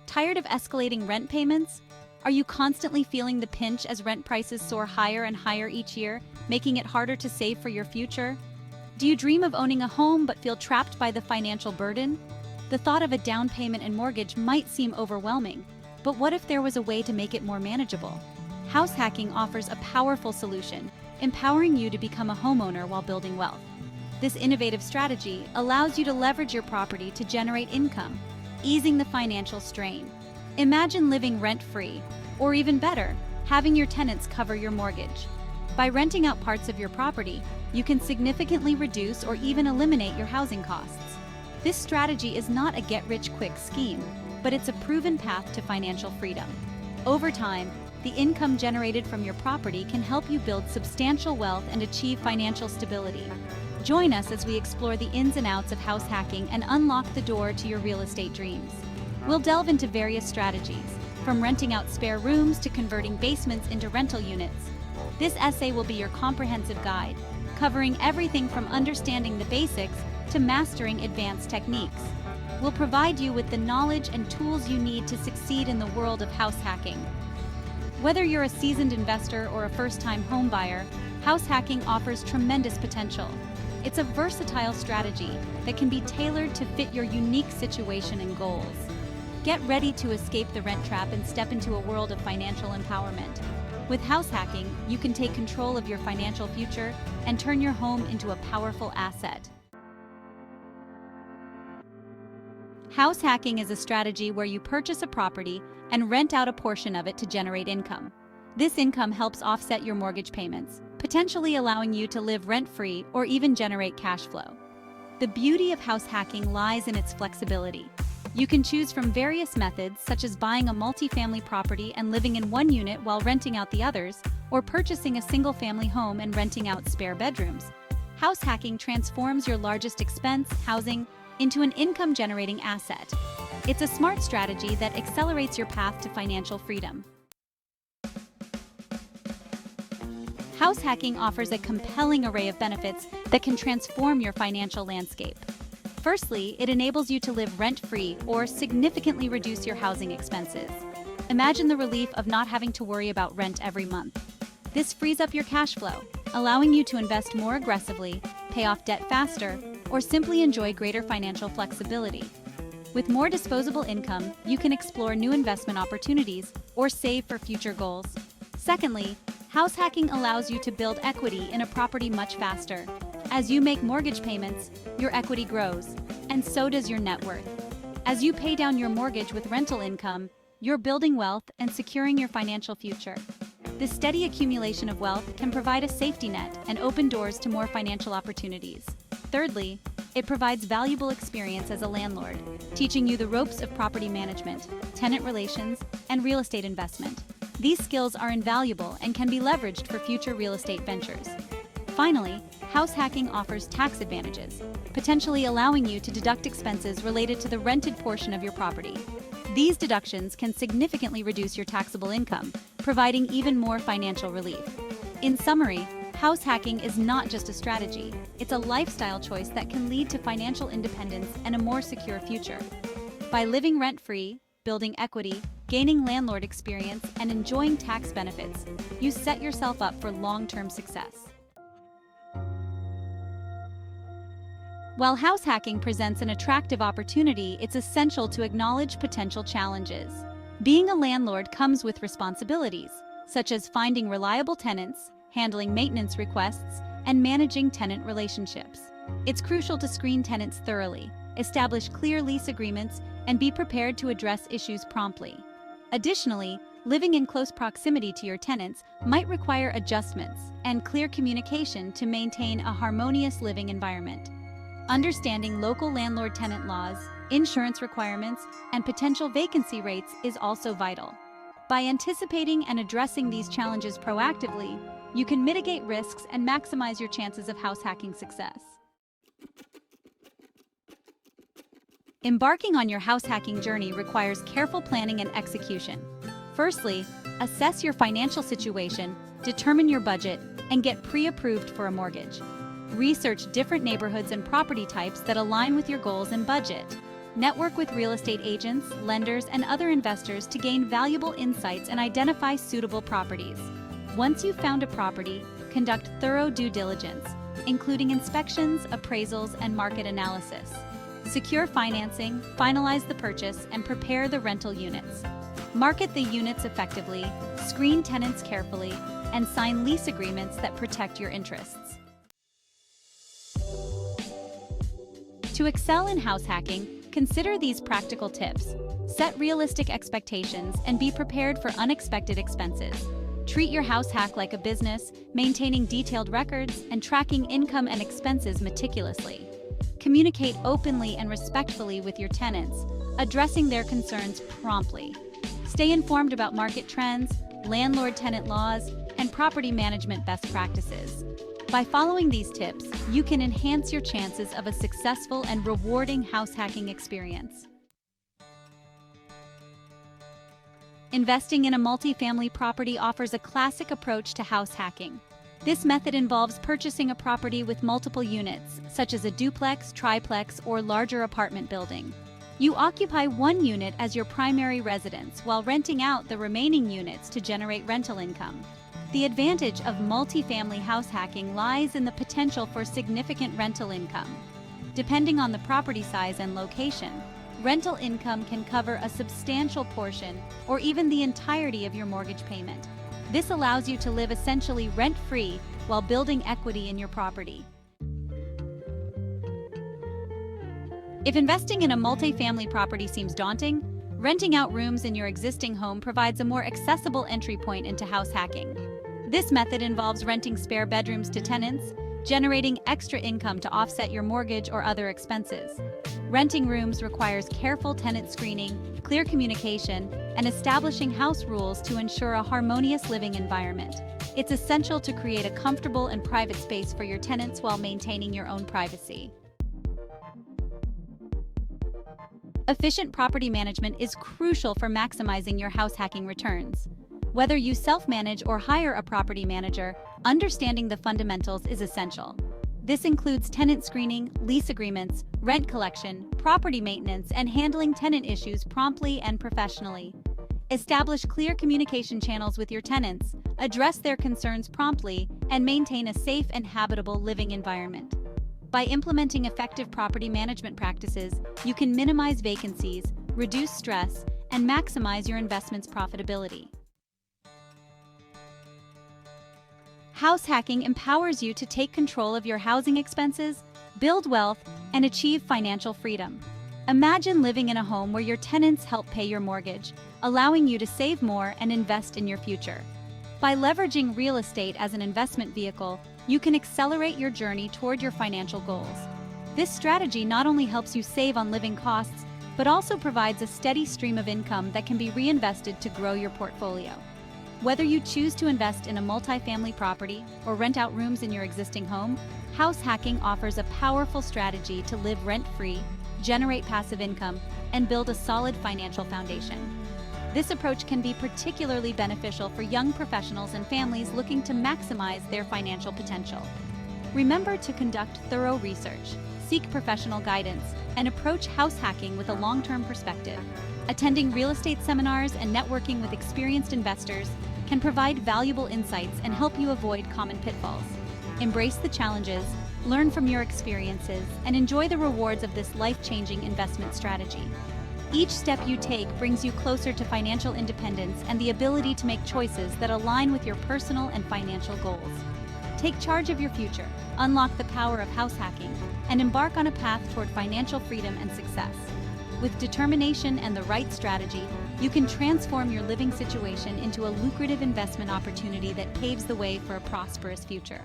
Tired of escalating rent payments? Are you constantly feeling the pinch as rent prices soar higher and higher each year, making it harder to save for your future? Do you dream of owning a home but feel trapped by the financial burden? The thought of a down payment and mortgage might seem overwhelming, but what if there was a way to make it more manageable? House hacking offers a powerful solution, empowering you to become a homeowner while building wealth. This innovative strategy allows you to leverage your property to generate income, easing the financial strain. Imagine living rent-free, or even better, having your tenants cover your mortgage. By renting out parts of your property, you can significantly reduce or even eliminate your housing costs. This strategy is not a get-rich-quick scheme, but it's a proven path to financial freedom. Over time, the income generated from your property can help you build substantial wealth and achieve financial stability. Join us as we explore the ins and outs of house hacking and unlock the door to your real estate dreams. We'll delve into various strategies, from renting out spare rooms to converting basements into rental units. This essay will be your comprehensive guide, covering everything from understanding the basics to mastering advanced techniques. We'll provide you with the knowledge and tools you need to succeed in the world of house hacking. Whether you're a seasoned investor or a first-time home buyer, house hacking offers tremendous potential. It's a versatile strategy that can be tailored to fit your unique situation and goals. Get ready to escape the rent trap and step into a world of financial empowerment. With house hacking, you can take control of your financial future and turn your home into a powerful asset. House hacking is a strategy where you purchase a property and rent out a portion of it to generate income. This income helps offset your mortgage payments, potentially allowing you to live rent-free or even generate cash flow. The beauty of house hacking lies in its flexibility. You can choose from various methods, such as buying a multi-family property and living in one unit while renting out the others, or purchasing a single-family home and renting out spare bedrooms. House hacking transforms your largest expense, housing, into an income-generating asset. It's a smart strategy that accelerates your path to financial freedom. House hacking offers a compelling array of benefits that can transform your financial landscape. Firstly, it enables you to live rent-free or significantly reduce your housing expenses. Imagine the relief of not having to worry about rent every month. This frees up your cash flow, allowing you to invest more aggressively, pay off debt faster, or simply enjoy greater financial flexibility. With more disposable income, you can explore new investment opportunities or save for future goals. Secondly, house hacking allows you to build equity in a property much faster. As you make mortgage payments, your equity grows, and so does your net worth. As you pay down your mortgage with rental income, you're building wealth and securing your financial future. This steady accumulation of wealth can provide a safety net and open doors to more financial opportunities. Thirdly, it provides valuable experience as a landlord, teaching you the ropes of property management, tenant relations, and real estate investment. These skills are invaluable and can be leveraged for future real estate ventures. Finally, house hacking offers tax advantages, potentially allowing you to deduct expenses related to the rented portion of your property. These deductions can significantly reduce your taxable income, providing even more financial relief. In summary, house hacking is not just a strategy, it's a lifestyle choice that can lead to financial independence and a more secure future. By living rent-free, building equity, gaining landlord experience, and enjoying tax benefits, you set yourself up for long-term success. While house hacking presents an attractive opportunity, it's essential to acknowledge potential challenges. Being a landlord comes with responsibilities, such as finding reliable tenants, handling maintenance requests, and managing tenant relationships. It's crucial to screen tenants thoroughly, establish clear lease agreements, and be prepared to address issues promptly. Additionally, living in close proximity to your tenants might require adjustments and clear communication to maintain a harmonious living environment. Understanding local landlord-tenant laws, insurance requirements, and potential vacancy rates is also vital. By anticipating and addressing these challenges proactively, you can mitigate risks and maximize your chances of house hacking success. Embarking on your house hacking journey requires careful planning and execution. Firstly, assess your financial situation, determine your budget, and get pre-approved for a mortgage. Research different neighborhoods and property types that align with your goals and budget. Network with real estate agents, lenders, and other investors to gain valuable insights and identify suitable properties. Once you've found a property, conduct thorough due diligence, including inspections, appraisals, and market analysis. Secure financing, finalize the purchase, and prepare the rental units. Market the units effectively, screen tenants carefully, and sign lease agreements that protect your interests. To excel in house hacking, consider these practical tips. Set realistic expectations and be prepared for unexpected expenses. Treat your house hack like a business, maintaining detailed records and tracking income and expenses meticulously. Communicate openly and respectfully with your tenants, addressing their concerns promptly. Stay informed about market trends, landlord-tenant laws, and property management best practices. By following these tips, you can enhance your chances of a successful and rewarding house hacking experience. Investing in a multifamily property offers a classic approach to house hacking. This method involves purchasing a property with multiple units, such as a duplex, triplex, or larger apartment building. You occupy one unit as your primary residence while renting out the remaining units to generate rental income. The advantage of multifamily house hacking lies in the potential for significant rental income. Depending on the property size and location, rental income can cover a substantial portion or even the entirety of your mortgage payment. This allows you to live essentially rent-free while building equity in your property. If investing in a multifamily property seems daunting, renting out rooms in your existing home provides a more accessible entry point into house hacking. This method involves renting spare bedrooms to tenants, generating extra income to offset your mortgage or other expenses. Renting rooms requires careful tenant screening, clear communication, and establishing house rules to ensure a harmonious living environment. It's essential to create a comfortable and private space for your tenants while maintaining your own privacy. Efficient property management is crucial for maximizing your house hacking returns. Whether you self-manage or hire a property manager, understanding the fundamentals is essential. This includes tenant screening, lease agreements, rent collection, property maintenance, and handling tenant issues promptly and professionally. Establish clear communication channels with your tenants, address their concerns promptly, and maintain a safe and habitable living environment. By implementing effective property management practices, you can minimize vacancies, reduce stress, and maximize your investment's profitability. House hacking empowers you to take control of your housing expenses, build wealth, and achieve financial freedom. Imagine living in a home where your tenants help pay your mortgage, allowing you to save more and invest in your future. By leveraging real estate as an investment vehicle, you can accelerate your journey toward your financial goals. This strategy not only helps you save on living costs, but also provides a steady stream of income that can be reinvested to grow your portfolio. Whether you choose to invest in a multifamily property or rent out rooms in your existing home, house hacking offers a powerful strategy to live rent-free, generate passive income, and build a solid financial foundation. This approach can be particularly beneficial for young professionals and families looking to maximize their financial potential. Remember to conduct thorough research, seek professional guidance, and approach house hacking with a long-term perspective. Attending real estate seminars and networking with experienced investors can provide valuable insights and help you avoid common pitfalls. Embrace the challenges, learn from your experiences, and enjoy the rewards of this life-changing investment strategy. Each step you take brings you closer to financial independence and the ability to make choices that align with your personal and financial goals. Take charge of your future, unlock the power of house hacking, and embark on a path toward financial freedom and success. With determination and the right strategy, you can transform your living situation into a lucrative investment opportunity that paves the way for a prosperous future.